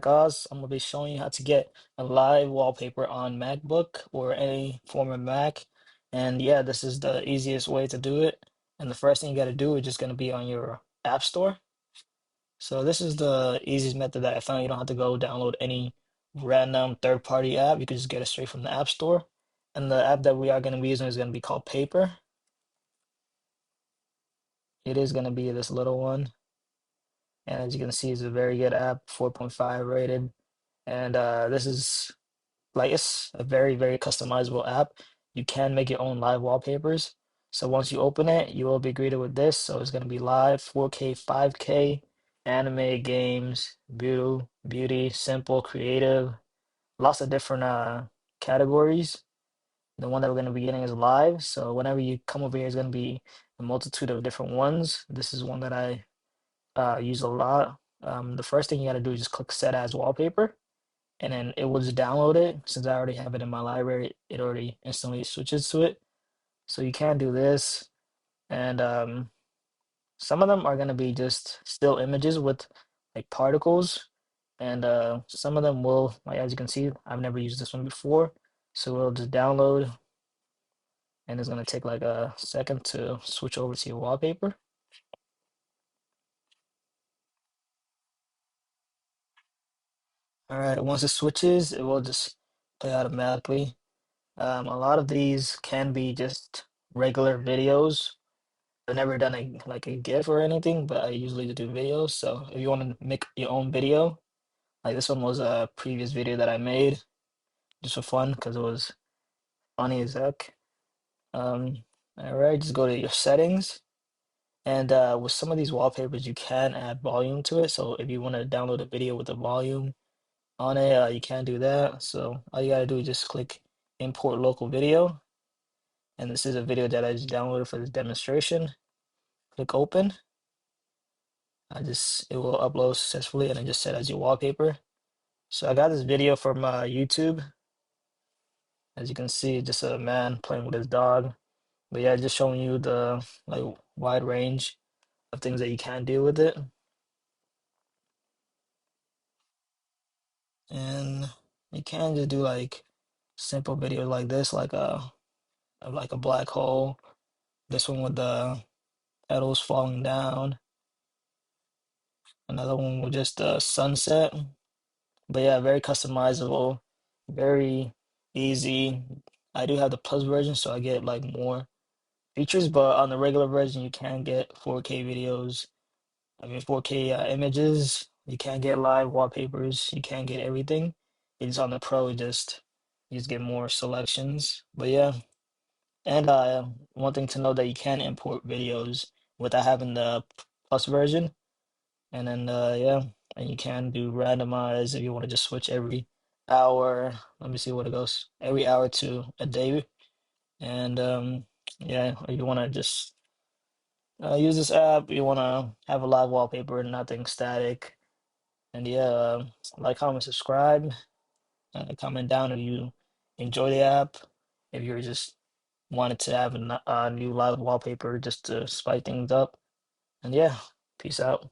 Guys, I'm gonna be showing you how to get a live wallpaper on MacBook or any form of Mac. And yeah, this is the easiest way to do it. And the first thing you gotta do is just gonna be on your App Store. So this is the easiest method that I found. You don't have to go download any random third-party app. You can just get it straight from the App Store. And the app that we are gonna be using is gonna be called Paper. It is gonna be this little one. And as you can see, it's a very good app, 4.5 rated. And this is like it's a very customizable app. You can make your own live wallpapers. So once you open it, you will be greeted with this. So it's gonna be live, 4K, 5K, anime, games, beauty, simple, creative, lots of different categories. The one that we're gonna be getting is live. So whenever you come over here, it's gonna be a multitude of different ones. This is one that I use a lot. The first thing you gotta do is just click set as wallpaper, and then it will just download it. Since I already have it in my library, it already instantly switches to it. So you can do this, and some of them are gonna be just still images with like particles, and some of them will, like as you can see, I've never used this one before, so it'll just download, and it's gonna take like a second to switch over to your wallpaper. All right, once it switches, it will just play automatically. A lot of these can be just regular videos. I've never done a like a GIF or anything, but I usually just do videos. So if you want to make your own video, like this one was a previous video that I made just for fun because it was funny as heck. Um, all right, just go to your settings, and with some of these wallpapers, you can add volume to it. So if you want to download a video with the volume on it, you can do that. So all you gotta do is just click import local video, and this is a video that I just downloaded for this demonstration. Click open. It will upload successfully, and I just set as your wallpaper. So I got this video from YouTube. As you can see, just a man playing with his dog. But yeah, just showing you the like wide range of things that you can do with it. And you can just do like simple videos like this, like a of like a black hole. This one with the petals falling down. Another one with just a sunset. But yeah, very customizable, very easy. I do have the plus version, so I get like more features, but on the regular version, you can get 4K videos. I mean, 4K images. You can get live wallpapers. You can get everything. It's on the Pro, you just get more selections. But yeah, and one thing to know that you can import videos without having the plus version. And then yeah, and you can do randomize if you want to just switch every hour. Let me see what it goes. Every hour to a day. And yeah, if you want to just use this app, you want to have a live wallpaper, nothing static. And yeah, like, comment, subscribe, comment down if you enjoy the app. If you're just wanted to have a new live wallpaper just to spice things up. And yeah, peace out.